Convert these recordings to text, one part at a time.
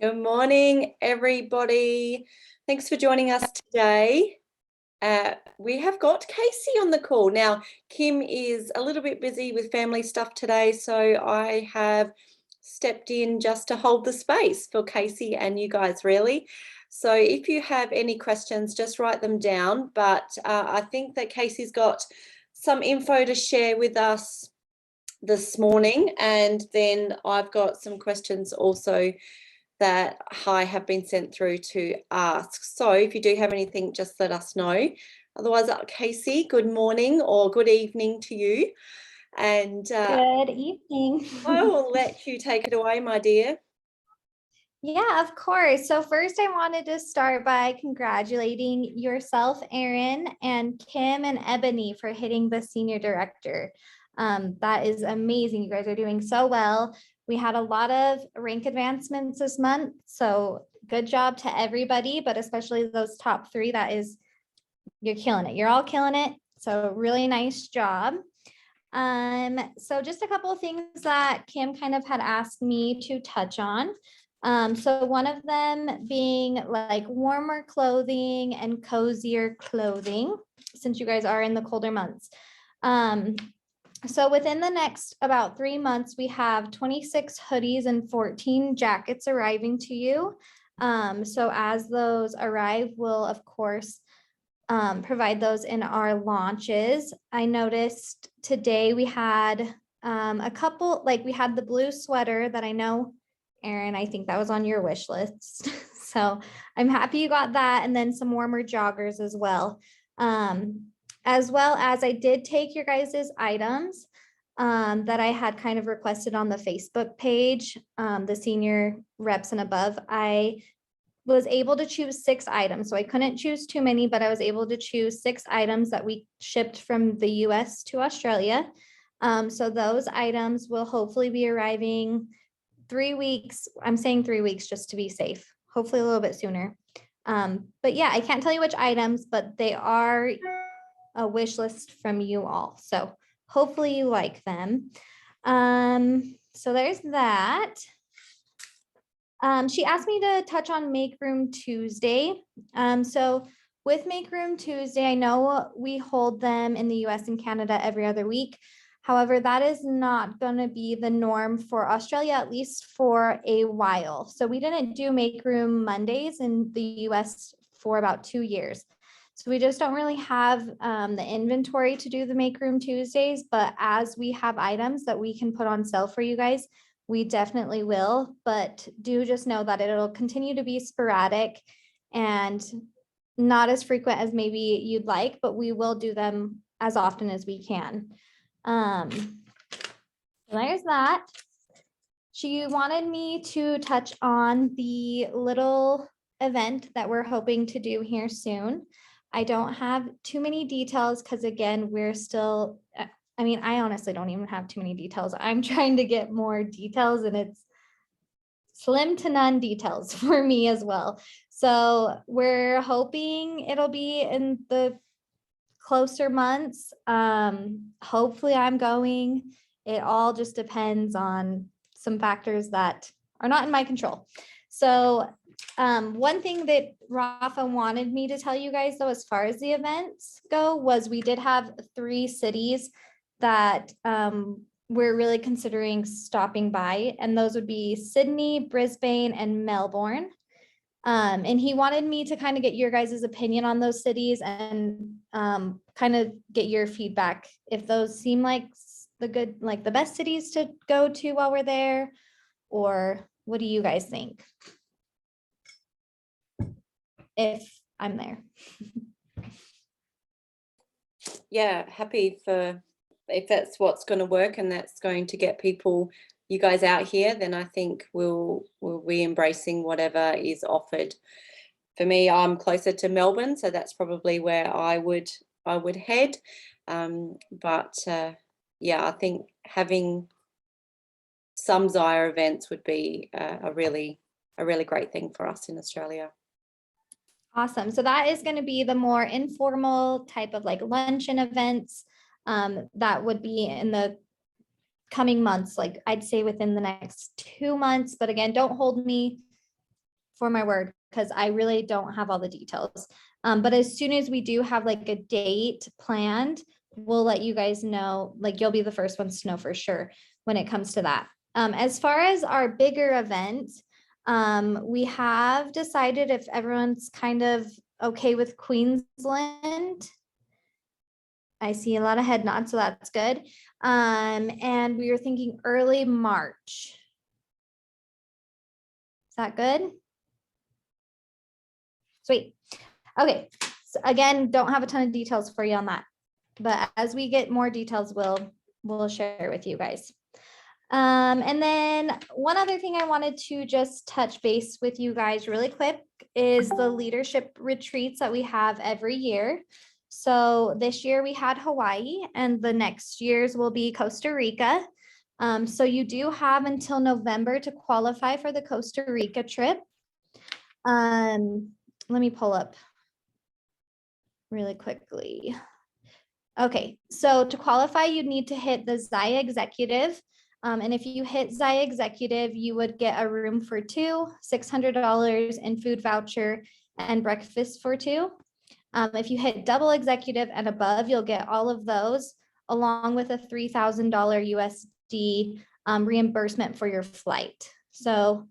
Good morning, everybody. Thanks for joining us today. We have got Casey on the call. Now, Kim is a little bit busy with family stuff today, so I have stepped in just to hold the space for Casey and you guys, really. So if you have any questions, just write them down. But I think that Casey's got some info to share with us this morning, and then I've got some questions also that I have been sent through to ask. So if you do have anything, just let us know. Otherwise, Casey, good morning or good evening to you. And good evening. I will let you take it away, my dear. Yeah, of course. So first I wanted to start by congratulating yourself, Erin, and Kim and Ebony for hitting the senior director. That is amazing. You guys are doing so well. We had a lot of rank advancements this month, so good job to everybody, but especially those top three. You're killing it. You're all killing it. So really nice job. So just a couple of things that Kim kind of had asked me to touch on. So one of them being like warmer clothing and cozier clothing, since you guys are in the colder months. So within the next about 3 months, we have 26 hoodies and 14 jackets arriving to you. So as those arrive, we'll of course provide those in our launches. I noticed today we had a couple, like we had the blue sweater that I know, Erin, I think that was on your wish list. So I'm happy you got that. And then some warmer joggers as well. As well as I did take your guys' items that I had kind of requested on the Facebook page, the senior reps and above. I was able to choose 6 items. So I couldn't choose too many, but I was able to choose 6 items that we shipped from the US to Australia. So those items will hopefully be arriving 3 weeks. I'm saying 3 weeks just to be safe, hopefully a little bit sooner. But yeah, I can't tell you which items, but they are a wish list from you all. So hopefully you like them. So there's that. She asked me to touch on Make Room Tuesday. So with Make Room Tuesday, I know we hold them in the US and Canada every other week. However, that is not going to be the norm for Australia, at least for a while. So we didn't do Make Room Mondays in the US for about 2 years. So we just don't really have the inventory to do the Make Room Tuesdays, but as we have items that we can put on sale for you guys, we definitely will, but do just know that it'll continue to be sporadic and not as frequent as maybe you'd like, but we will do them as often as we can. There's that. She wanted me to touch on the little event that we're hoping to do here soon. I don't have too many details because again, we're still, I honestly don't even have too many details. I'm trying to get more details and it's slim to none details for me as well. So we're hoping it'll be in the closer months. Hopefully I'm going. It all just depends on some factors that are not in my control. So one thing that Rafa wanted me to tell you guys though, as far as the events go, was we did have 3 cities that we're really considering stopping by, and those would be Sydney, Brisbane, and Melbourne. And he wanted me to kind of get your guys' opinion on those cities and kind of get your feedback if those seem like the best cities to go to while we're there, or what do you guys think? If I'm there. Yeah, happy for if that's what's going to work and that's going to get you guys out here, then I think we'll be embracing whatever is offered. For me, I'm closer to Melbourne, so that's probably where I would head. But yeah, I think having some Zaya events would be a really great thing for us in Australia. Awesome. So that is going to be the more informal type of like luncheon events that would be in the coming months, like I'd say within the next 2 months. But again, don't hold me for my word, because I really don't have all the details. But as soon as we do have like a date planned, we'll let you guys know, like you'll be the first ones to know for sure when it comes to that. As far as our bigger events, we have decided if everyone's kind of okay with Queensland. I see a lot of head nods, so that's good. And we were thinking early March. Is that good? Sweet. Okay. So again, don't have a ton of details for you on that, but as we get more details, we'll share with you guys. And then one other thing I wanted to just touch base with you guys really quick is the leadership retreats that we have every year. So this year we had Hawaii, and the next year's will be Costa Rica. So you do have until November to qualify for the Costa Rica trip. Let me pull up really quickly. Okay, so to qualify, you'd need to hit the Zaya Executive. And if you hit Zaya Executive, you would get a room for two, $600 and food voucher and breakfast for two. If you hit double executive and above, you'll get all of those along with a $3,000 USD reimbursement for your flight. So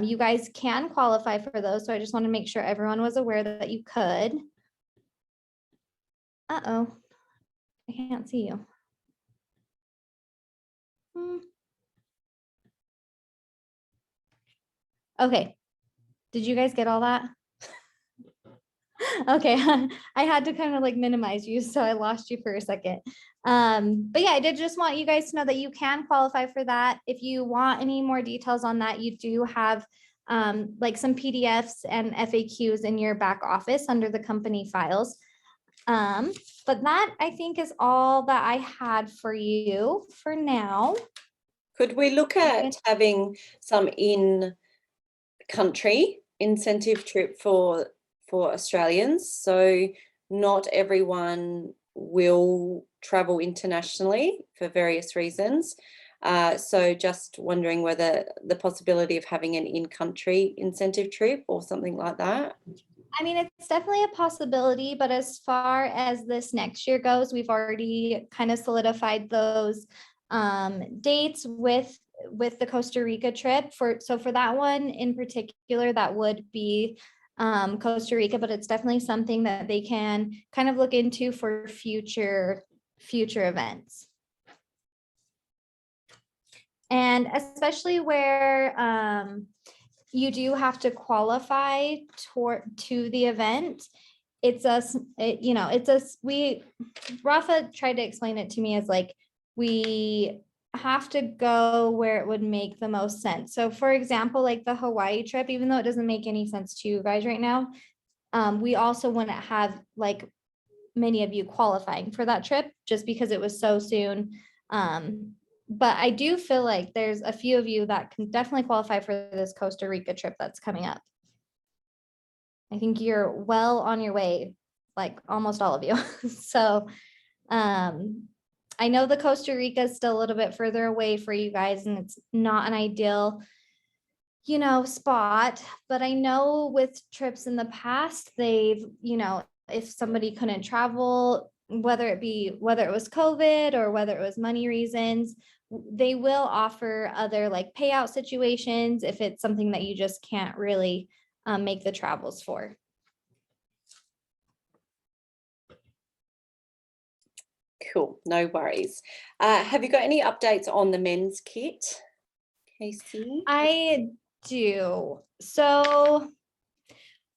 you guys can qualify for those. So I just want to make sure everyone was aware that you could. Uh-oh, I can't see you. Okay, did you guys get all that? Okay, I had to kind of like minimize you, so I lost you for a second. But yeah, I did just want you guys to know that you can qualify for that. If you want any more details on that, you do have like some PDFs and FAQs in your back office under the company files. But that I think is all that I had for you for now. Could we look at having some in-country incentive trip for Australians? So not everyone will travel internationally for various reasons. So just wondering whether the possibility of having an in-country incentive trip or something like that. I mean, it's definitely a possibility, but as far as this next year goes, we've already kind of solidified those dates with the Costa Rica trip. So for that one in particular, that would be Costa Rica, but it's definitely something that they can kind of look into for future events. And especially where you do have to qualify to the event. Rafa tried to explain it to me as like, we have to go where it would make the most sense. So for example, like the Hawaii trip, even though it doesn't make any sense to you guys right now, we also wouldn't have like many of you qualifying for that trip just because it was so soon. But I do feel like there's a few of you that can definitely qualify for this Costa Rica trip that's coming up. I think you're well on your way, like almost all of you. So I know the Costa Rica is still a little bit further away for you guys, and it's not an ideal, spot. But I know with trips in the past, they've, if somebody couldn't travel, whether it was COVID or whether it was money reasons, they will offer other like payout situations if it's something that you just can't really make the travels for. Cool, no worries. Have you got any updates on the men's kit, Casey? I do. So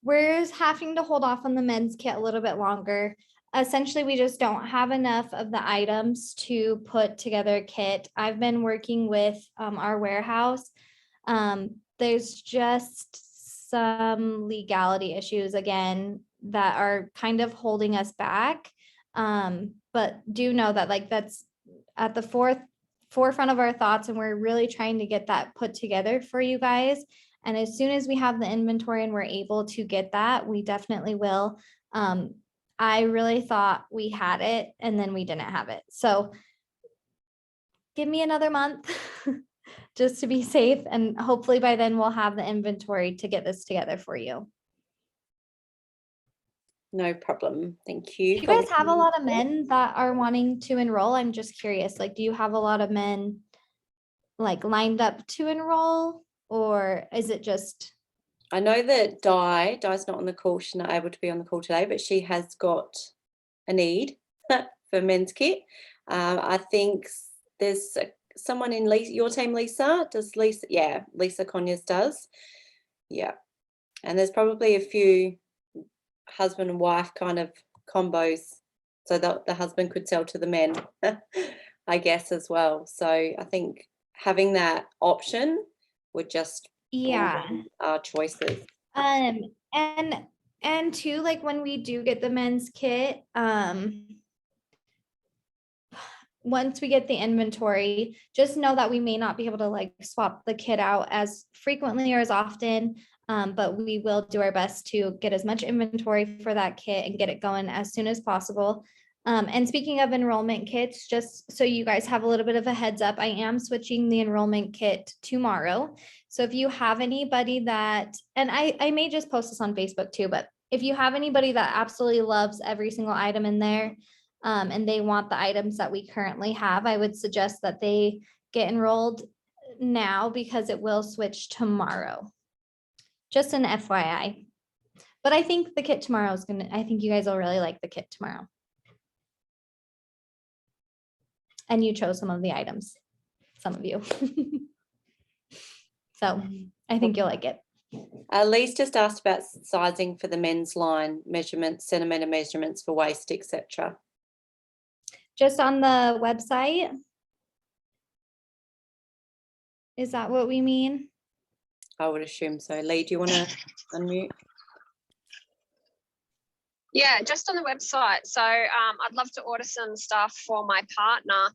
we're having to hold off on the men's kit a little bit longer. Essentially, we just don't have enough of the items to put together a kit. I've been working with our warehouse. There's just some legality issues again that are kind of holding us back. But do know that like that's at the forefront of our thoughts, and we're really trying to get that put together for you guys. And as soon as we have the inventory and we're able to get that, we definitely will. I really thought we had it and then we didn't have it. So give me another month just to be safe. And hopefully by then we'll have the inventory to get this together for you. No problem. Thank Do you. you guys have a lot of men that are wanting to enroll? I'm just curious, like, do you have a lot of men like lined up to enroll, or is it just? I know that Di's not on the call. She's not able to be on the call today, but she has got a need for men's kit. I think there's someone in your team, Lisa. Does Lisa? Yeah, Lisa Conyers does. Yeah, and there's probably a few husband and wife kind of combos, so that the husband could sell to the men, I guess, as well. So I think having that option would just broaden our choices. And too, like when we do get the men's kit, once we get the inventory, just know that we may not be able to like swap the kit out as frequently or as often, but we will do our best to get as much inventory for that kit and get it going as soon as possible. And speaking of enrollment kits, just so you guys have a little bit of a heads up, I am switching the enrollment kit tomorrow. So if you have anybody that, and I may just post this on Facebook too, but if you have anybody that absolutely loves every single item in there, and they want the items that we currently have, I would suggest that they get enrolled now because it will switch tomorrow. Just an FYI. But I think the kit tomorrow is I think you guys will really like the kit tomorrow. And you chose some of the items, some of you. So I think you'll like it. Lee's just asked about sizing for the men's line, measurements, centimeter measurements for waist, etc. Just on the website? Is that what we mean? I would assume so. Lee, do you want to unmute? Yeah, just on the website. So I'd love to order some stuff for my partner.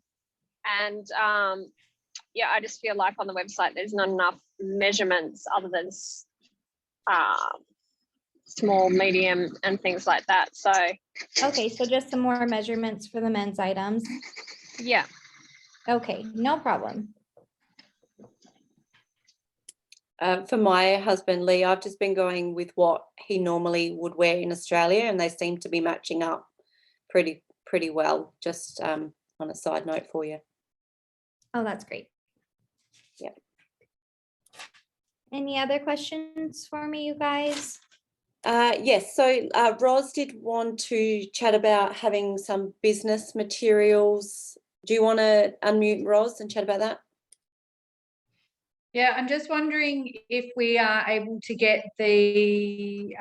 And yeah, I just feel like on the website there's not enough measurements other than small, medium, and things like that. So okay, so just some more measurements for the men's items. Yeah. Okay, no problem. For my husband, Lee, I've just been going with what he normally would wear in Australia, and they seem to be matching up pretty well. Just on a side note for you. Oh, that's great. Yeah. Any other questions for me, you guys? Yes, so Roz did want to chat about having some business materials. Do you want to unmute Roz and chat about that? Yeah, I'm just wondering if we are able to get the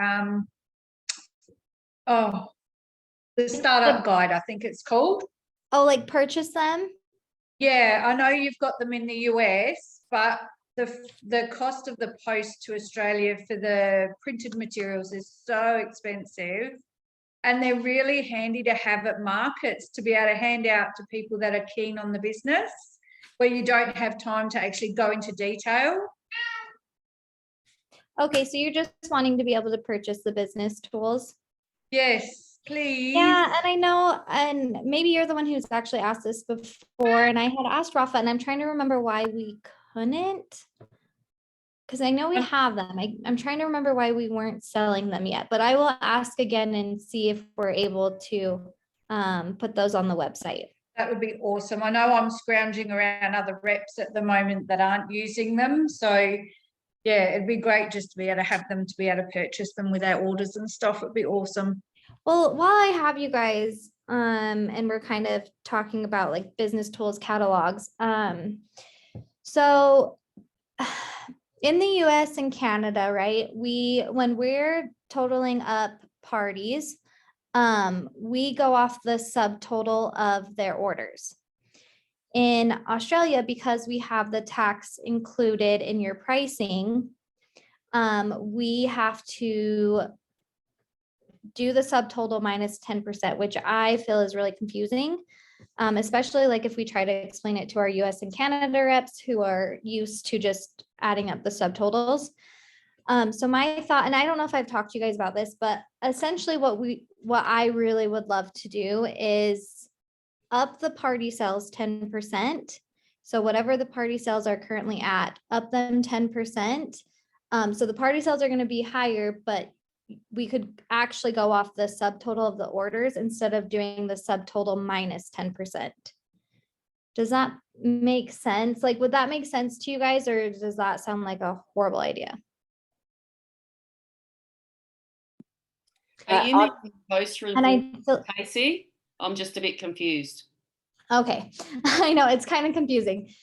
the startup guide, I think it's called. Oh, like purchase them? Yeah, I know you've got them in the US, but the cost of the post to Australia for the printed materials is so expensive, and they're really handy to have at markets to be able to hand out to people that are keen on the business, where you don't have time to actually go into detail. Okay, so you're just wanting to be able to purchase the business tools? Yes, please. Yeah, and I know, and maybe you're the one who's actually asked this before, and I had asked Rafa, and I'm trying to remember why we couldn't, because I know we have them. I'm trying to remember why we weren't selling them yet, but I will ask again and see if we're able to put those on the website. That would be awesome. I know I'm scrounging around other reps at the moment that aren't using them. So yeah, it'd be great just to be able to have them, to be able to purchase them with our orders and stuff. It'd be awesome. Well, while I have you guys, and we're kind of talking about like business tools catalogs, so in the US and Canada, right, when we're totaling up parties, we go off the subtotal of their orders. In Australia, because we have the tax included in your pricing, we have to do the subtotal minus 10%, which I feel is really confusing, especially like if we try to explain it to our US and Canada reps who are used to just adding up the subtotals. So my thought, and I don't know if I've talked to you guys about this, but essentially what I really would love to do is up the party sales 10%. So whatever the party sales are currently at, up them 10%. So the party sales are going to be higher, but we could actually go off the subtotal of the orders instead of doing the subtotal minus 10%. Does that make sense? Like, would that make sense to you guys, or does that sound like a horrible idea? Are you making post And I feel, Casey? I'm just a bit confused. okay, I know it's kind of confusing.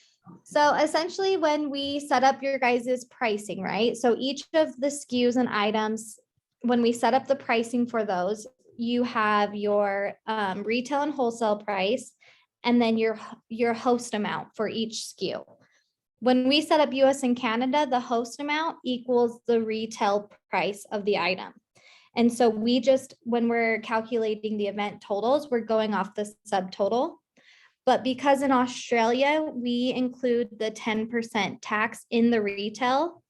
So essentially when we set up your guys' pricing, right? So each of the SKUs and items, when we set up the pricing for those, you have your retail and wholesale price, and then your host amount for each SKU. When we set up US and Canada, the host amount equals the retail price of the item. And so we just, when we're calculating the event totals, we're going off the subtotal. But because in Australia, we include the 10% tax in the retail,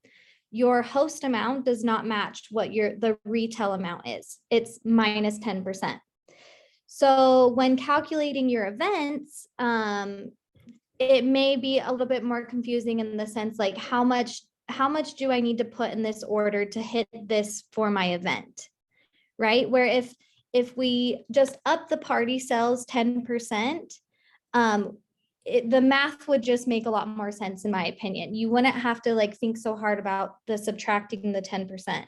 your host amount does not match what the retail amount is. It's minus 10%. So when calculating your events, it may be a little bit more confusing in the sense like how much do I need to put in this order to hit this for my event, right? Where if we just up the party sales 10%, the math would just make a lot more sense in my opinion. You wouldn't have to like think so hard about the subtracting the 10%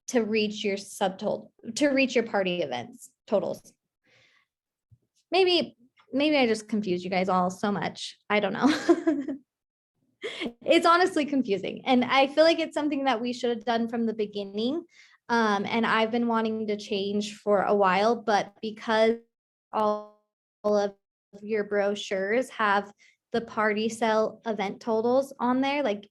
to reach your subtotal, to reach your party events totals. Maybe I just confused you guys all so much. I don't know. It's honestly confusing. And I feel like it's something that we should have done from the beginning. And I've been wanting to change for a while, but because all of your brochures have the party sale event totals on there, like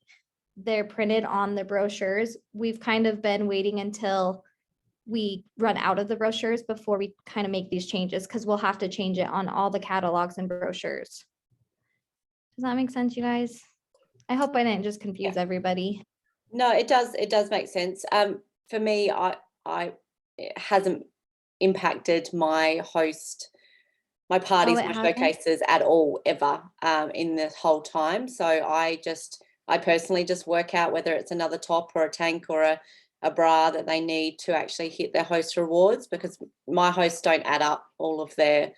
they're printed on the brochures, we've kind of been waiting until we run out of the brochures before we kind of make these changes, because we'll have to change it on all the catalogs and brochures. Does that make sense, you guys? I hope I didn't just confuse everybody. No, it does make sense. For me, it hasn't impacted my parties, my showcases at all ever in the whole time. So I personally just work out whether it's another top or a tank or a bra that they need to actually hit their host rewards, because my hosts don't add up all of their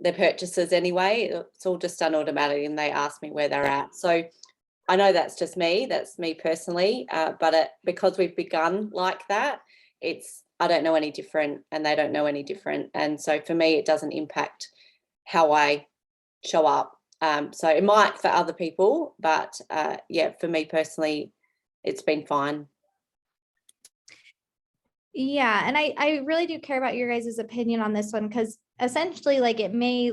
purchases anyway. It's all just done automatically, and they ask me where they're at. So I know that's me personally, but because we've begun like that, I don't know any different and they don't know any different. And so for me, it doesn't impact how I show up. So it might for other people, but yeah, for me personally, it's been fine. Yeah, and I really do care about your guys' opinion on this one, because essentially like it may,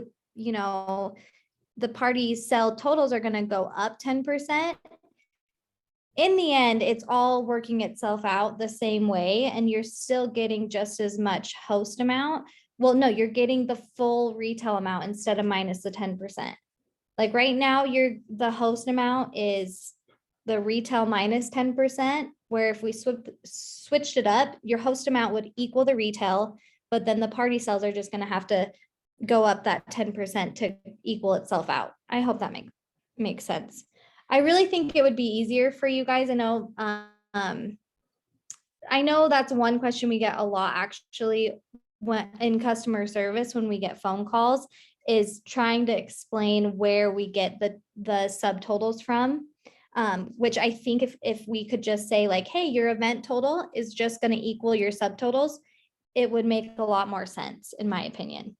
the party sell totals are going to go up 10%. In the end, it's all working itself out the same way, and you're still getting just as much host amount. Well, no, you're getting the full retail amount instead of minus the 10%. Like right now, the host amount is the retail minus 10%, where if we switched it up, your host amount would equal the retail, but then the party sales are just going to have to go up that 10% to equal itself out. I hope that makes sense. I really think it would be easier for you guys. I know that's one question we get a lot actually when in customer service, when we get phone calls, is trying to explain where we get the subtotals from. Which I think if we could just say like, hey, your event total is just going to equal your subtotals, it would make a lot more sense, in my opinion.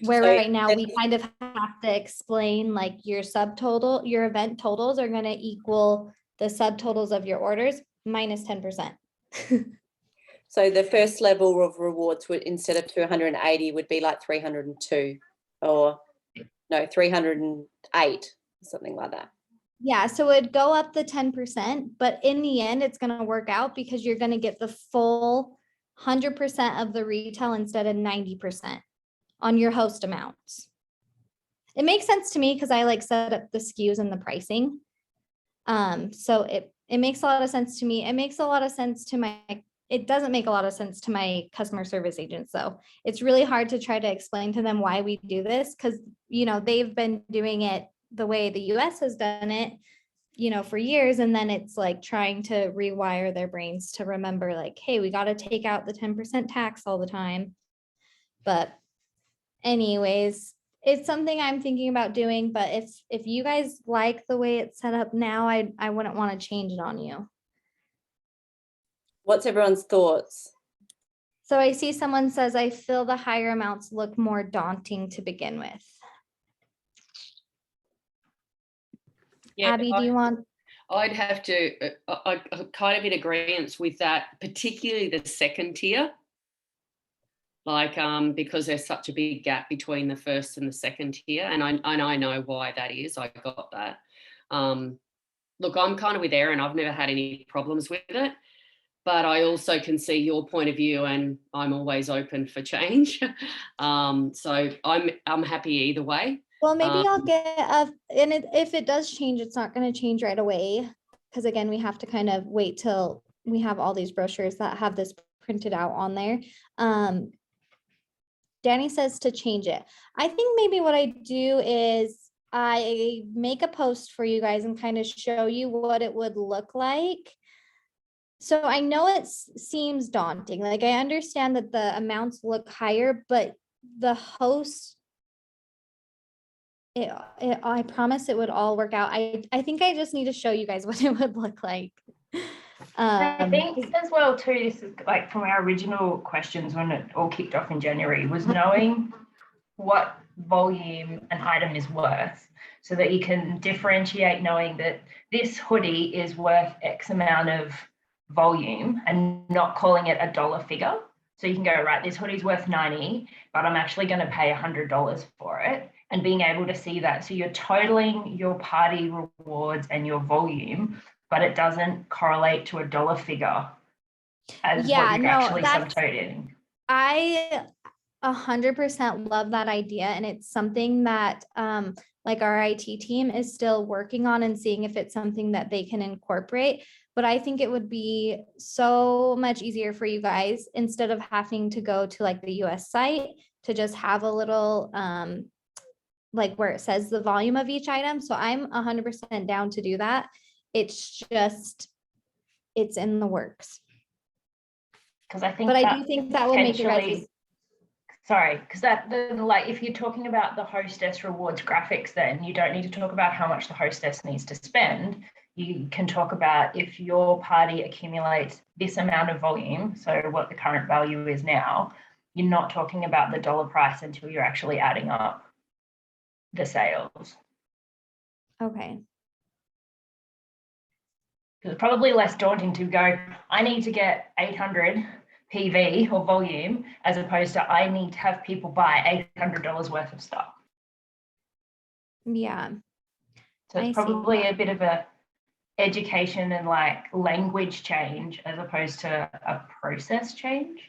Where right now we kind of have to explain like your event totals are going to equal the subtotals of your orders minus 10%. So the first level of rewards would, instead of 280, would be like 302 or no, 308, something like that. Yeah, so it'd go up the 10%, but in the end, it's going to work out because you're going to get the full 100% of the retail instead of 90% on your host amounts. It makes sense to me because I like set up the SKUs and the pricing. So it makes a lot of sense to me. It makes a lot of sense to it doesn't make a lot of sense to my customer service agents though. It's really hard to try to explain to them why we do this because, they've been doing it the way the US has done it, you know, for years. And then it's like trying to rewire their brains to remember like, hey, we got to take out the 10% tax all the time. But anyways, it's something I'm thinking about doing, but if you guys like the way it's set up now, I wouldn't want to change it on you. What's everyone's thoughts? So I see someone says, I feel the higher amounts look more daunting to begin with. Yeah, Abby, do you want? I'd have to, I'm kind of in agreement with that, particularly the second tier. Like, because there's such a big gap between the first and the second tier. And I know why that is. I got that. Look, I'm kind of with Erin. I've never had any problems with it. But I also can see your point of view, and I'm always open for change. So I'm happy either way. Well, maybe I'll get if it does change, it's not going to change right away. Because again, we have to kind of wait till we have all these brochures that have this printed out on there. Danny says to change it. I think maybe what I do is I make a post for you guys and kind of show you what it would look like. So I know it seems daunting. Like I understand that the amounts look higher, but the host, I promise it would all work out. I think I just need to show you guys what it would look like. I think as well too, this is like from our original questions when it all kicked off in January, was knowing what volume an item is worth so that you can differentiate, knowing that this hoodie is worth X amount of volume and not calling it a dollar figure. So you can go, right, this hoodie's worth 90, but I'm actually going to pay $100 for it, and being able to see that. So you're totaling your party rewards and your volume, but it doesn't correlate to a dollar figure as what you're actually subtotaling. I 100% love that idea. And it's something that like our IT team is still working on and seeing if it's something that they can incorporate. But I think it would be so much easier for you guys, instead of having to go to like the US site, to just have a little like where it says the volume of each item. So I'm 100% down to do that. It's just, it's in the works. Because I think, but I do think that will make you guys. Sorry, because that then, like, if you're talking about the hostess rewards graphics, then you don't need to talk about how much the hostess needs to spend. You can talk about if your party accumulates this amount of volume, so what the current value is now, you're not talking about the dollar price until you're actually adding up the sales. Okay. It's probably less daunting to go, I need to get 800 PV or volume, as opposed to I need to have people buy $800 worth of stuff. Yeah. So it's probably a bit of a education and like language change as opposed to a process change.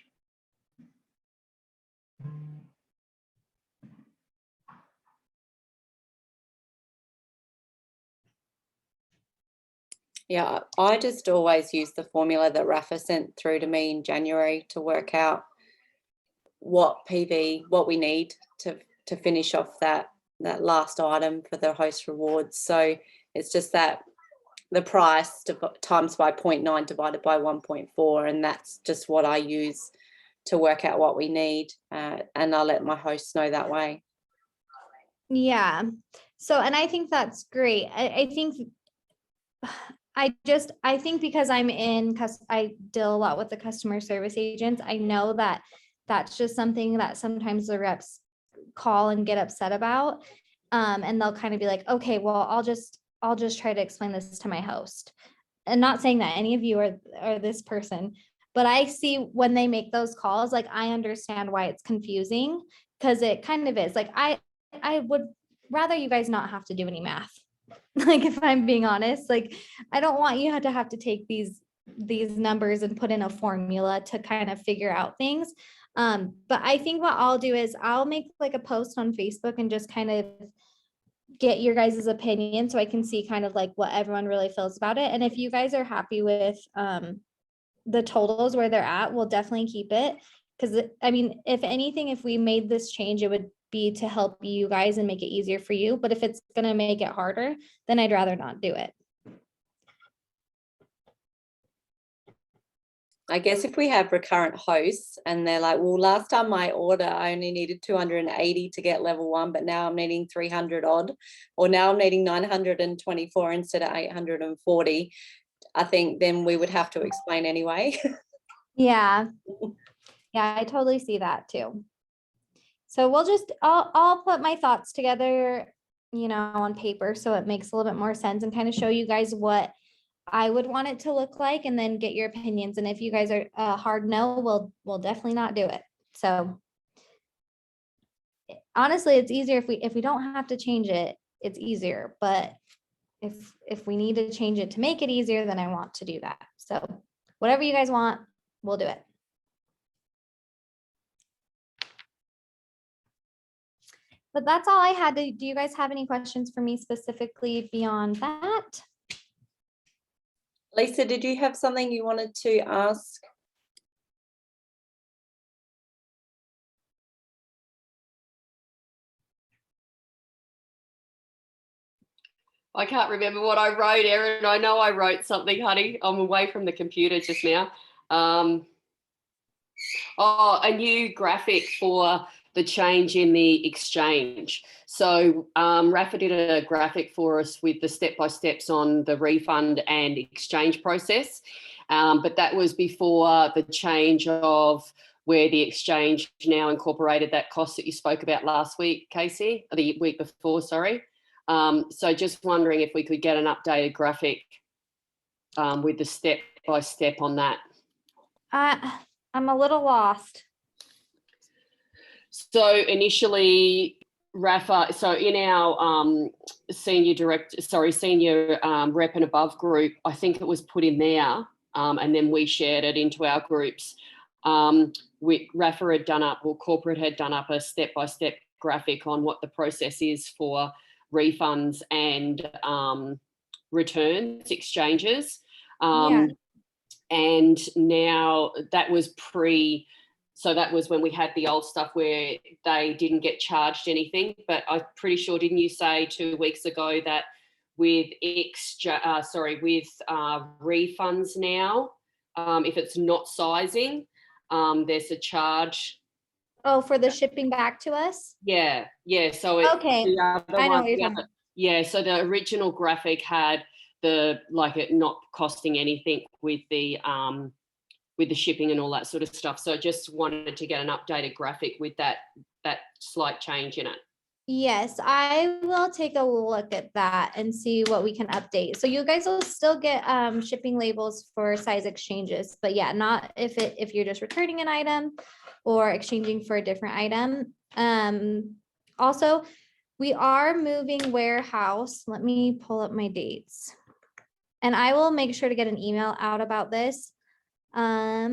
Yeah, I just always use the formula that Rafa sent through to me in January to work out what PV, what we need to finish off that last item for the host rewards. So it's just that the price times by 0.9 divided by 1.4, and that's just what I use to work out what we need, and I'll let my hosts know that way. Yeah. So, and I think that's great. I think because I deal a lot with the customer service agents, I know that that's just something that sometimes the reps call and get upset about. And they'll kind of be like, okay, well, I'll just try to explain this to my host. And not saying that any of you are this person, but I see when they make those calls, like, I understand why it's confusing, because it kind of is. Like, I would rather you guys not have to do any math. Like, if I'm being honest, like, I don't want you to have to take these numbers and put in a formula to kind of figure out things. But I think what I'll do is I'll make like a post on Facebook and just kind of get your guys' opinion, so I can see kind of like what everyone really feels about it. And if you guys are happy with the totals where they're at, we'll definitely keep it. Because I mean, if anything, if we made this change, it would be to help you guys and make it easier for you. But if it's gonna make it harder, then I'd rather not do it. I guess if we have recurrent hosts and they're like, well, last time my order, I only needed 280 to get level 1, but now I'm needing 300 odd, or now I'm needing 924 instead of 840. I think then we would have to explain anyway. Yeah. Yeah, I totally see that too. So we'll just, I'll put my thoughts together, you know, on paper so it makes a little bit more sense and kind of show you guys what I would want it to look like and then get your opinions. And if you guys are hard no, we'll definitely not do it. So honestly, it's easier if we don't have to change it, it's easier. But if we need to change it to make it easier, then I want to do that. So whatever you guys want, we'll do it. But that's all I had. Do you guys have any questions for me specifically beyond that? Lisa, did you have something you wanted to ask? I can't remember what I wrote, Erin. I know I wrote something, honey. I'm away from the computer just now. Oh, a new graphic for the change in the exchange. So Rafa did a graphic for us with the step-by-steps on the refund and exchange process. But that was before the change of where the exchange now incorporated that cost that you spoke about last week, Casey, or the week before, sorry. So just wondering if we could get an updated graphic with the step-by-step on that. I'm a little lost. So initially, Rafa, so in our senior rep and above group, I think it was put in there, and then we shared it into our groups. Rafa had done up, or corporate had done up a step-by-step graphic on what the process is for refunds and returns, exchanges. Yeah. And now that was so that was when we had the old stuff where they didn't get charged anything. But I'm pretty sure, didn't you say 2 weeks ago that with refunds now, if it's not sizing, there's a charge. Oh, for the shipping back to us? Yeah. So Okay, I know what you're talking about. Yeah, so the original graphic had it not costing anything with the shipping and all that sort of stuff. So I just wanted to get an updated graphic with that slight change in it. Yes, I will take a look at that and see what we can update. So you guys will still get shipping labels for size exchanges, but yeah, not if you're just returning an item or exchanging for a different item. Also, we are moving warehouse. Let me pull up my dates. And I will make sure to get an email out about this. Let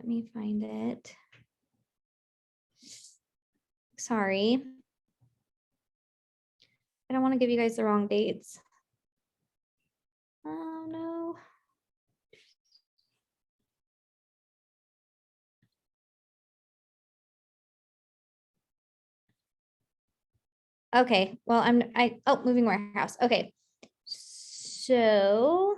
me find it. Sorry. I don't want to give you guys the wrong dates. Oh no. Okay, well, moving warehouse. Okay. So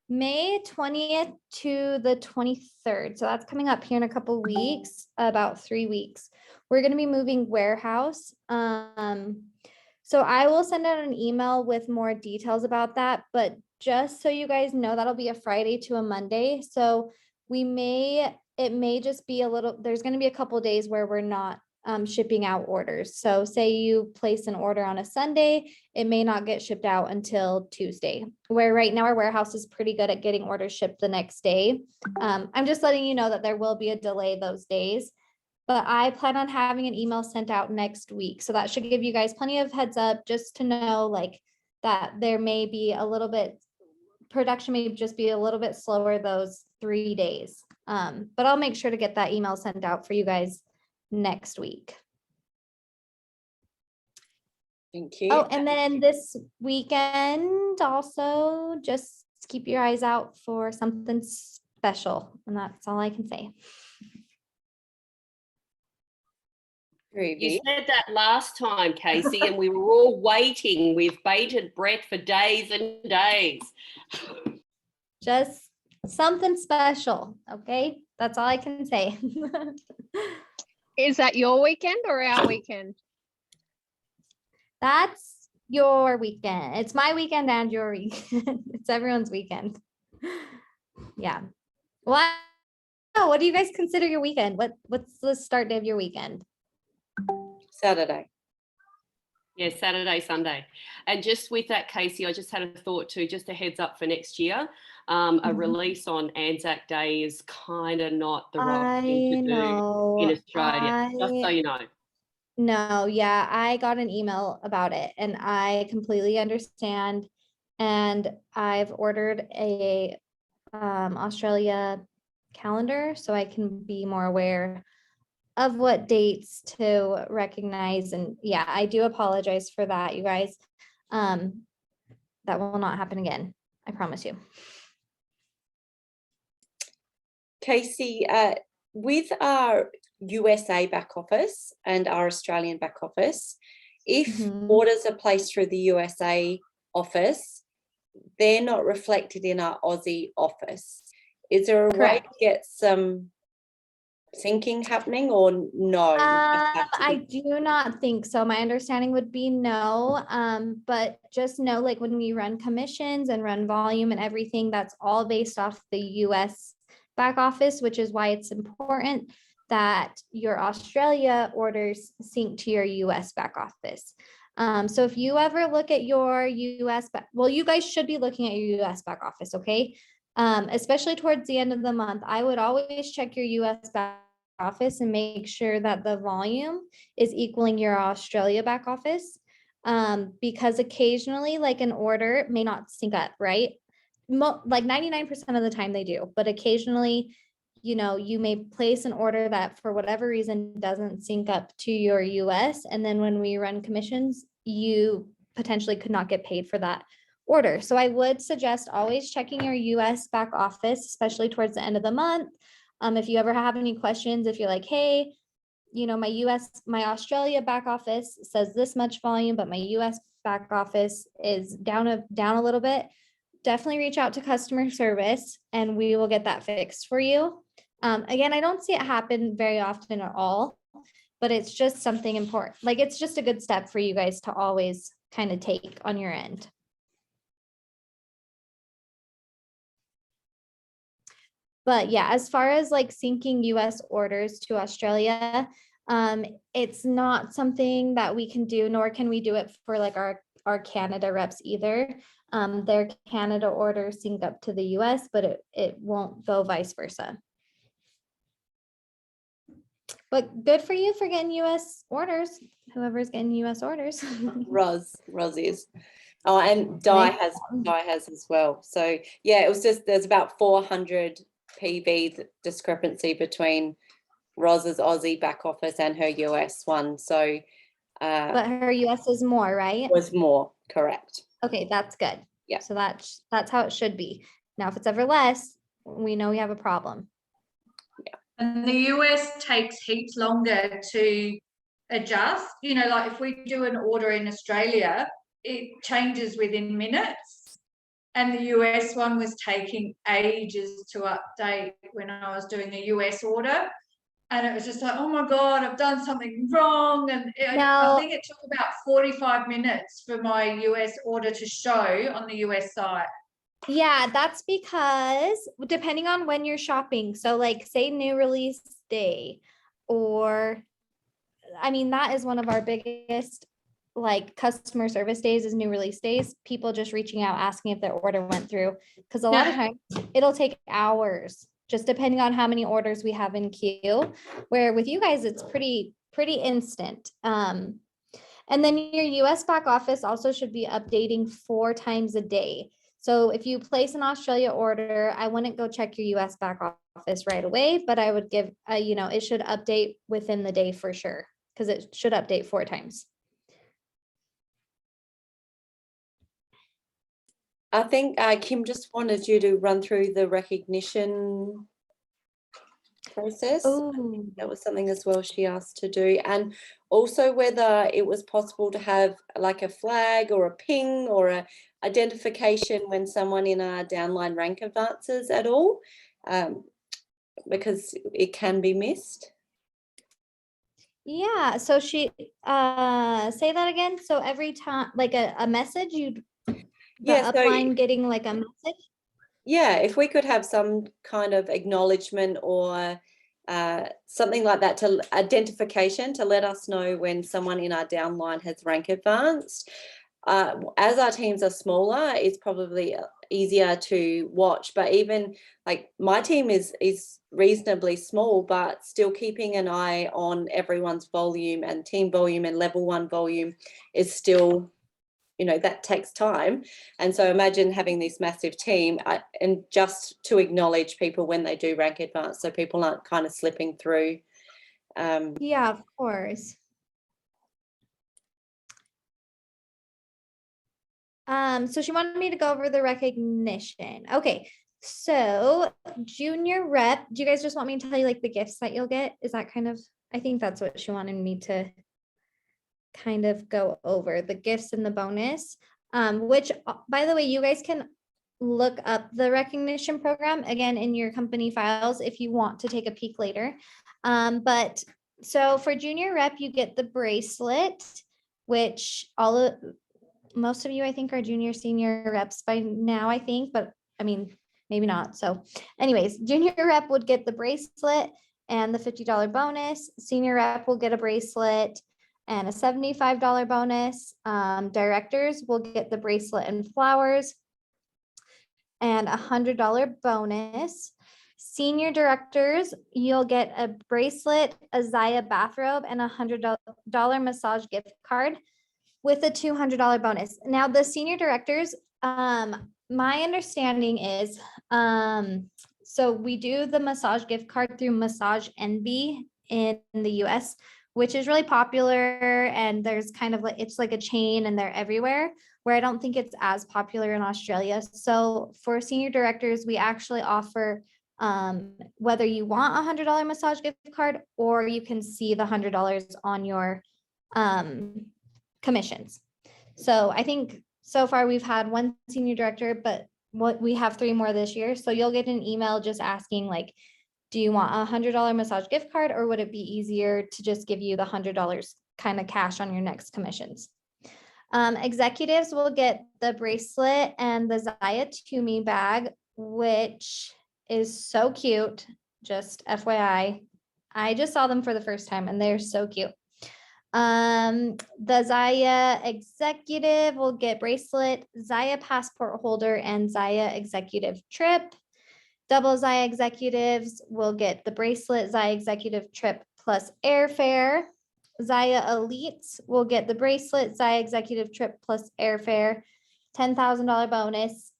May 20th to the 23rd. So that's coming up here in a couple of weeks, about 3 weeks. We're going to be moving warehouse. So I will send out an email with more details about that, but just so you guys know, that'll be a Friday to a Monday. So it may just be there's going to be a couple of days where we're not shipping out orders. So say you place an order on a Sunday, it may not get shipped out until Tuesday, where right now our warehouse is pretty good at getting orders shipped the next day. I'm just letting you know that there will be a delay those days, but I plan on having an email sent out next week. So that should give you guys plenty of heads up just to know like that there may be a little bit, production may just be a little bit slower those 3 days. But I'll make sure to get that email sent out for you guys next week. Thank you. Oh, and then this weekend also, just keep your eyes out for something special, and that's all I can say. You Groovy. said that last time, Casey, and we were all waiting with bated breath for days and days. Just something special, okay? That's all I can say. Is that your weekend or our weekend? That's your weekend. It's my weekend and your weekend. It's everyone's weekend. Yeah. Well, what do you guys consider your weekend? What's the start day of your weekend? Saturday. Yeah, Saturday, Sunday. And just with that, Casey, I just had a thought too, just a heads up for next year. A release on Anzac Day is kind of not the right thing to do in Australia, just so you know. No, yeah, I got an email about it and I completely understand. And I've ordered a Australia calendar so I can be more aware of what dates to recognize. And yeah, I do apologize for that, you guys. That will not happen again. I promise you. Casey, with our USA back office and our Australian back office, if Mhm. orders are placed through the USA office, they're not reflected in our Aussie office. Is there a way Correct. to get some syncing happening or no? It just have to I be- do not think so. My understanding would be no, but just know, like when we run commissions and run volume and everything, that's all based off the US back office, which is why it's important that your Australia orders sync to your US back office. So if you ever look at your US, well, you guys should be looking at your US back office, okay? Especially towards the end of the month, I would always check your US back office and make sure that the volume is equaling your Australia back office. Because occasionally, like an order may not sync up, right? Like 99% of the time they do, but occasionally, you know, you may place an order that for whatever reason doesn't sync up to your US. And then when we run commissions, you potentially could not get paid for that order. So I would suggest always checking your US back office, especially towards the end of the month. If you ever have any questions, if you're like, hey, you know, my Australia back office says this much volume, but my US back office is down a little bit, definitely reach out to customer service and we will get that fixed for you. Again, I don't see it happen very often at all, but it's just something important. Like it's just a good step for you guys to always kind of take on your end. But yeah, as far as like syncing US orders to Australia, it's not something that we can do, nor can we do it for like our Canada reps either. Their Canada orders sync up to the US, but it won't go vice versa. But good for you for getting US orders, whoever's getting US orders. Roz is. Oh, and Di has as well. So yeah, it was just there's about 400 PV discrepancy between Roz's Aussie back office and her US one. So But her US is more, right? was more correct. Okay, that's good. Yeah. So that's how it should be. Now, if it's ever less, we know we have a problem. And the US takes heaps longer to adjust. You know, like if we do an order in Australia, it changes within minutes. And the US one was taking ages to update when I was doing a US order. And it was just like, oh my God, I've done something wrong. And I think it took about 45 minutes for my US order to show on the US site. Yeah, that's because depending on when you're shopping, so like say new release day, or I mean, that is one of our biggest like customer service days is new release days. People just reaching out, asking if their order went through. Because a lot of times it'll take hours, just depending on how many orders we have in queue, where with you guys, it's pretty instant. And then your US back office also should be updating 4 times a day. So if you place an Australia order, I wouldn't go check your US back office right away, but I would give, you know, it should update within the day for sure, because it should update 4 times. I think Kim just wanted you to run through the recognition process. Oh, That was something as well she asked to do, and also whether it was possible to have like a flag or a ping or a identification when someone in our downline rank advances at all, because it can be missed. yeah. So she say that again. So every time, like a message, the Yeah, so upline getting like a message. yeah, if we could have some kind of acknowledgement or something like that, to identification, to let us know when someone in our downline has rank advanced. As our teams are smaller, it's probably easier to watch, but even like my team is reasonably small, but still keeping an eye on everyone's volume and team volume and level 1 volume is still, you know, that takes time. And so imagine having this massive team and just to acknowledge people when they do rank advance, so people aren't kind of slipping through. Yeah, of course. So she wanted me to go over the recognition. Okay, so junior rep, do you guys just want me to tell you like the gifts that you'll get? Is that kind of, I think that's what she wanted me to kind of go over, the gifts and the bonus, which by the way, you guys can look up the recognition program again in your company files if you want to take a peek later. But so for junior rep, you get the bracelet, which most of you, I think, are junior, senior reps by now, I think, but I mean, maybe not. So anyways, junior rep would get the bracelet and the $50 bonus. Senior rep will get a bracelet and a $75 bonus. Directors will get the bracelet and flowers and a $100 bonus. Senior directors, you'll get a bracelet, a Zaya bathrobe, and a $100 massage gift card with a $200 bonus. Now the senior directors, my understanding is, so we do the massage gift card through Massage Envy in the US, which is really popular. And there's kind of like, it's like a chain and they're everywhere, where I don't think it's as popular in Australia. So for senior directors, we actually offer, whether you want a $100 massage gift card, or you can see the $100 on your, commissions. So I think so far we've had one senior director, but we have 3 more this year. So you'll get an email just asking like, do you want a $100 massage gift card, or would it be easier to just give you the $100 kind of cash on your next commissions? Executives will get the bracelet and the Zaya To Me bag, which is so cute. Just FYI, I just saw them for the first time and they're so cute. The Zaya executive will get bracelet, Zaya passport holder, and Zaya executive trip. Double Zaya executives will get the bracelet, Zaya executive trip plus airfare. Zaya elites will get the bracelet, Zaya executive trip plus airfare, $10,000 bonus.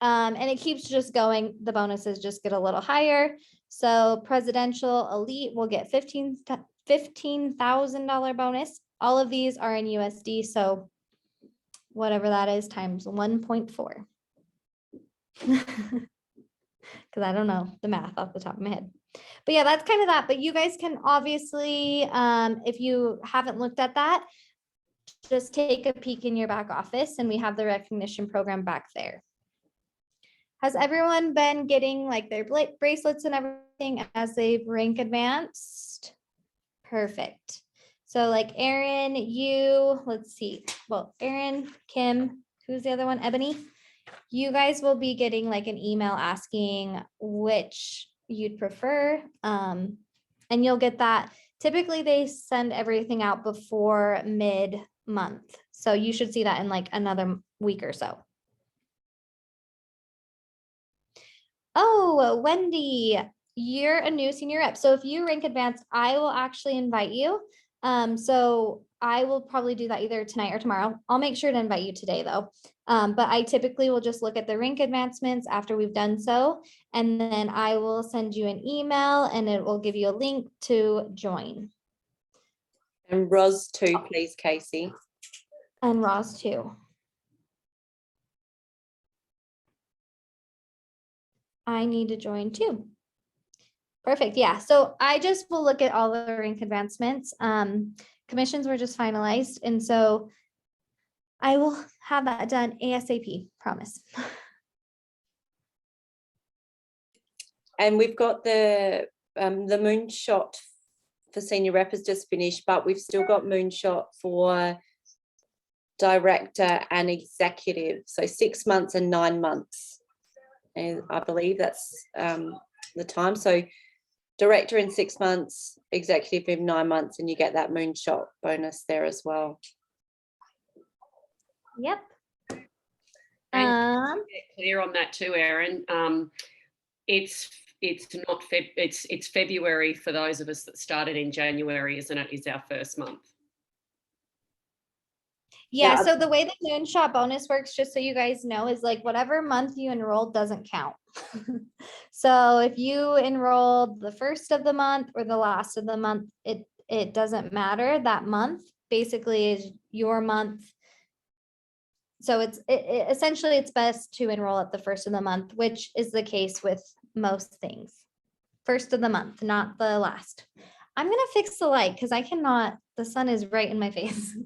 And it keeps just going. The bonuses just get a little higher. So presidential elite will get $15,000 bonus. All of these are in USD, so whatever that is times 1.4. Because I don't know the math off the top of my head. But yeah, that's kind of that. But you guys can obviously, if you haven't looked at that, just take a peek in your back office, and we have the recognition program back there. Has everyone been getting like their bracelets and everything as they've rank advanced? Perfect. So like Erin, let's see. Well, Erin, Kim, who's the other one? Ebony. You guys will be getting like an email asking which you'd prefer. And you'll get that. Typically they send everything out before mid-month. So you should see that in like another week or so. Oh, Wendy, you're a new senior rep. So if you rank advanced, I will actually invite you. So I will probably do that either tonight or tomorrow. I'll make sure to invite you today though. But I typically will just look at the rank advancements after we've done so. And then I will send you an email and it will give you a link to join. And Roz too, please, Casey. And Roz too. I need to join too. Perfect. Yeah. So I just will look at all the rank advancements. Commissions were just finalized. And so I will have that done ASAP, promise. And we've got the moonshot for senior rep has just finished, but we've still got moonshot for director and executive. So 6 months and 9 months. And I believe that's the time. So director in 6 months, executive in 9 months, and you get that moonshot bonus there as well. Yep. And get clear on that too, Erin. It's not it's February for those of us that started in January, isn't it? Is our first month. Yeah, so the way the moonshot bonus works, just so you guys know, is like whatever month you enrolled doesn't count. So if you enrolled the first of the month or the last of the month, it doesn't matter. That month basically is your month. So it's essentially it's best to enroll at the first of the month, which is the case with most things. First of the month, not the last. I'm gonna fix the light because I cannot, the sun is right in my face.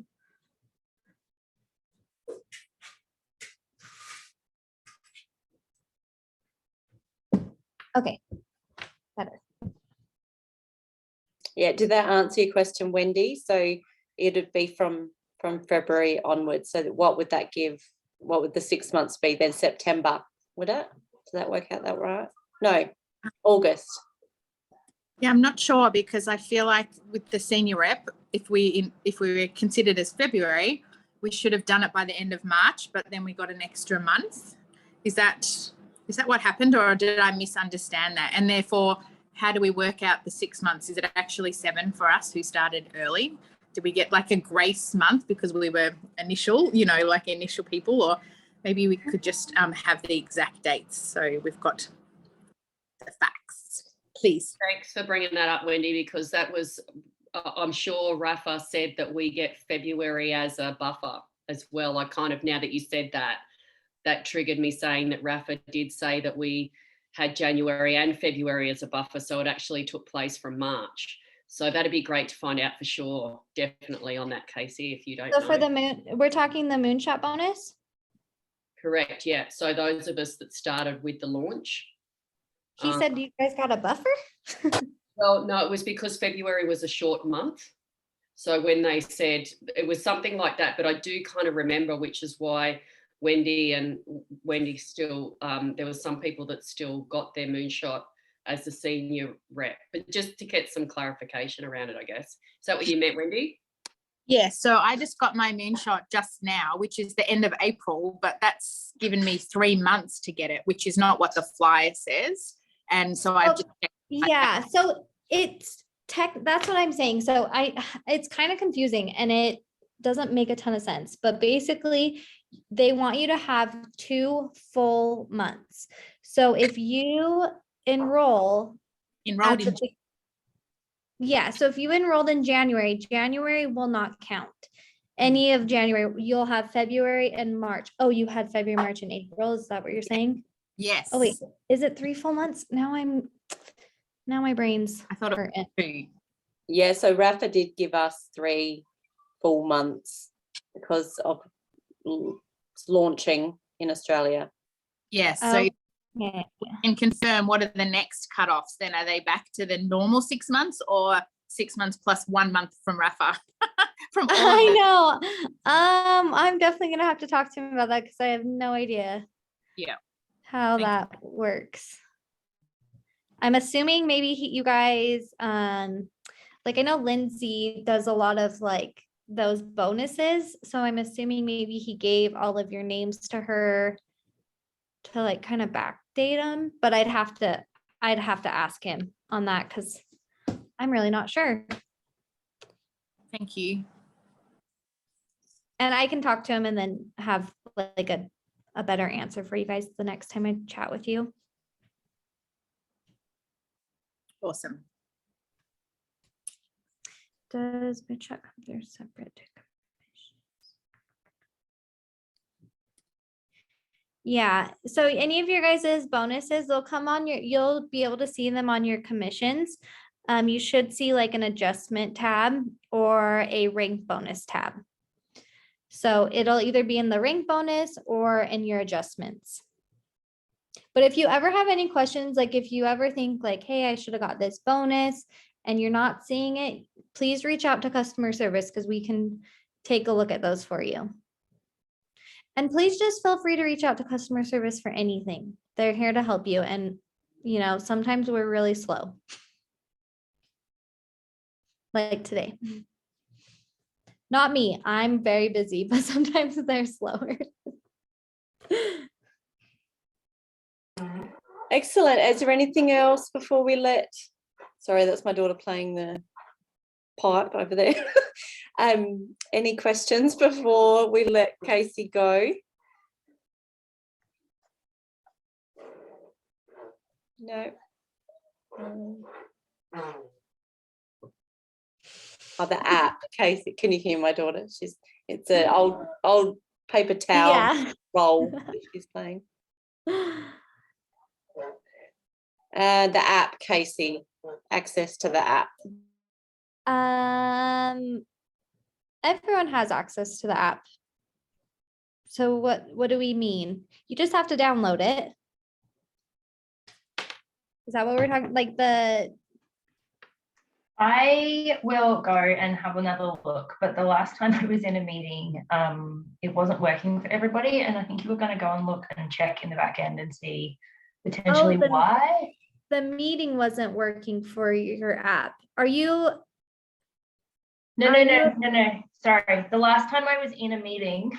Okay, better. Yeah, did that answer your question, Wendy? So it'd be from February onwards. So what would that give? What would the 6 months be then? September, would it? Does that work out that right? No, August. Yeah, I'm not sure because I feel like with the senior rep, if we were considered as February, we should have done it by the end of March, but then we got an extra month. Is that what happened, or did I misunderstand that? And therefore, how do we work out the 6 months? Is it actually 7 for us who started early? Did we get like a grace month because we were initial people, or maybe we could just have the exact dates so we've got the facts, please. Thanks for bringing that up, Wendy, because that was, I'm sure Rafa said that we get February as a buffer as well. I kind of, now that you said that, that triggered me saying that Rafa did say that we had January and February as a buffer, so it actually took place from March. So that'd be great to find out for sure, definitely on that, Casey, if you don't know. So for the moon, we're talking the moonshot bonus? Correct, yeah. So those of us that started with the launch. He said you guys got a buffer? Well, no, it was because February was a short month. So when they said, it was something like that, but I do kind of remember, which is why Wendy still, there was some people that still got their moonshot as the senior rep, but just to get some clarification around it, I guess. Is that what you meant, Wendy? Yeah, so I just got my moonshot just now, which is the end of April, but that's given me 3 months to get it, which is not what the flyer says. And so I've just yeah, so it's that's what I'm saying. So it's kind of confusing and it doesn't make a ton of sense, but basically they want you to have 2 full months. So if you enrolled in yeah, so if you enrolled in January will not count. Any of January, you'll have February and March. Oh, you had February, March, and April. Is that what you're saying? Yes. Oh wait, is it 3 full months? Now my brain's I thought it was 2. Yeah, so Rafa did give us 3 full months because of launching in Australia. Yes, so yeah. and confirm what are the next cutoffs then? Are they back to the normal 6 months or 6 months plus 1 month from Rafa? From all I know. I'm definitely gonna have to talk to him about that because I have no idea. Yeah. How that works. I'm assuming maybe you guys, like I know Lindsay does a lot of like those bonuses. So I'm assuming maybe he gave all of your names to her to like kind of backdate them, but I'd have to ask him on that because I'm really not sure. Thank you. And I can talk to him and then have like a better answer for you guys the next time I chat with you. Awesome. Does my check come through separate? Yeah, so any of your guys' bonuses, they'll come on you'll be able to see them on your commissions. You should see like an adjustment tab or a rank bonus tab. So it'll either be in the rank bonus or in your adjustments. But if you ever have any questions, like if you ever think like, hey, I should have got this bonus and you're not seeing it, please reach out to customer service because we can take a look at those for you. And please just feel free to reach out to customer service for anything. They're here to help you. And, you know, sometimes we're really slow. Like today. Not me. I'm very busy, but sometimes they're slower. Excellent. Is there anything else before we sorry, that's my daughter playing the pipe over there. Any questions before we let Casey go? No. Oh, the app, Casey. Can you hear my daughter? It's an old paper towel roll that she's playing. The app, Casey. Access to the app. Everyone has access to the app. So what do we mean? You just have to download it. Is that what we're talking, like I will go and have another look, but the last time I was in a meeting, it wasn't working for everybody, and I think you were going to go and look and check in the back end and see potentially why. The meeting wasn't working for your app. Are you? No. Sorry. The last time I was in a meeting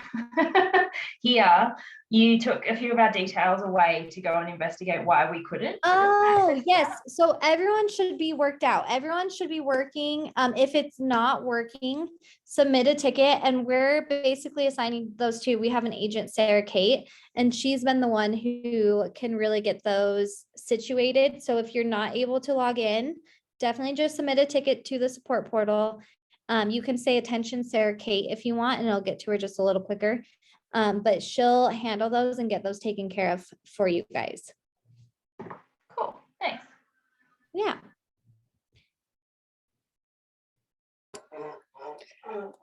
here, you took a few of our details away to go and investigate why we couldn't. Oh, yes. So everyone should be worked out. Everyone should be working. If it's not working, submit a ticket. And we're basically assigning those to, we have an agent, Sarah Kate, and she's been the one who can really get those situated. So if you're not able to log in, definitely just submit a ticket to the support portal. You can say attention Sarah Kate if you want, and it'll get to her just a little quicker. But she'll handle those and get those taken care of for you guys. Cool, thanks. Yeah.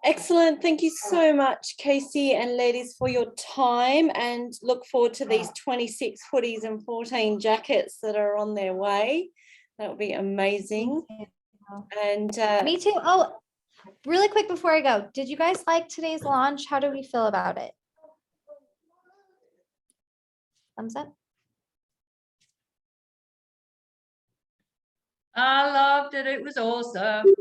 Excellent. Thank you so much, Casey and ladies, for your time, and look forward to these 26 hoodies and 14 jackets that are on their way. That would be amazing. And me too. Oh, really quick before I go, did you guys like today's launch? How do we feel about it? Thumbs up. I loved it. It was awesome.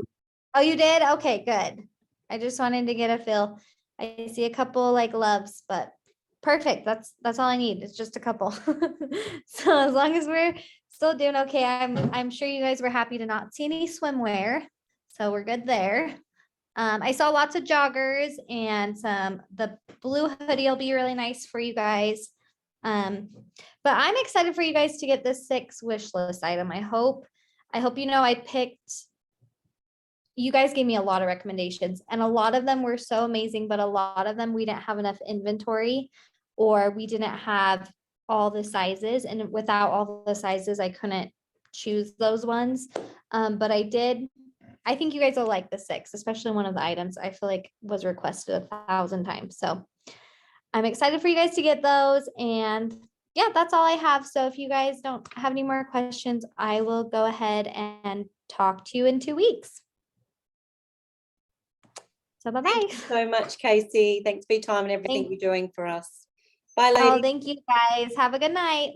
Oh, you did? Okay, good. I just wanted to get a feel. I see a couple like loves, but perfect. That's all I need. It's just a couple. So as long as we're still doing okay, I'm sure you guys were happy to not see any swimwear. So we're good there. I saw lots of joggers, and the blue hoodie will be really nice for you guys. But I'm excited for you guys to get this 6 wish list item. I hope you know I picked, you guys gave me a lot of recommendations, and a lot of them were so amazing, but a lot of them we didn't have enough inventory, or we didn't have all the sizes, and without all the sizes I couldn't choose those ones. But I did. I think you guys will like the 6, especially one of the items I feel like was requested 1,000 times. So I'm excited for you guys to get those. And yeah, that's all I have. So if you guys don't have any more questions, I will go ahead and talk to you in 2 weeks. So bye-bye. Thank you so much, Casey. Thanks for your time and everything you're doing for us. Bye, ladies. Oh, thank you guys. Have a good night.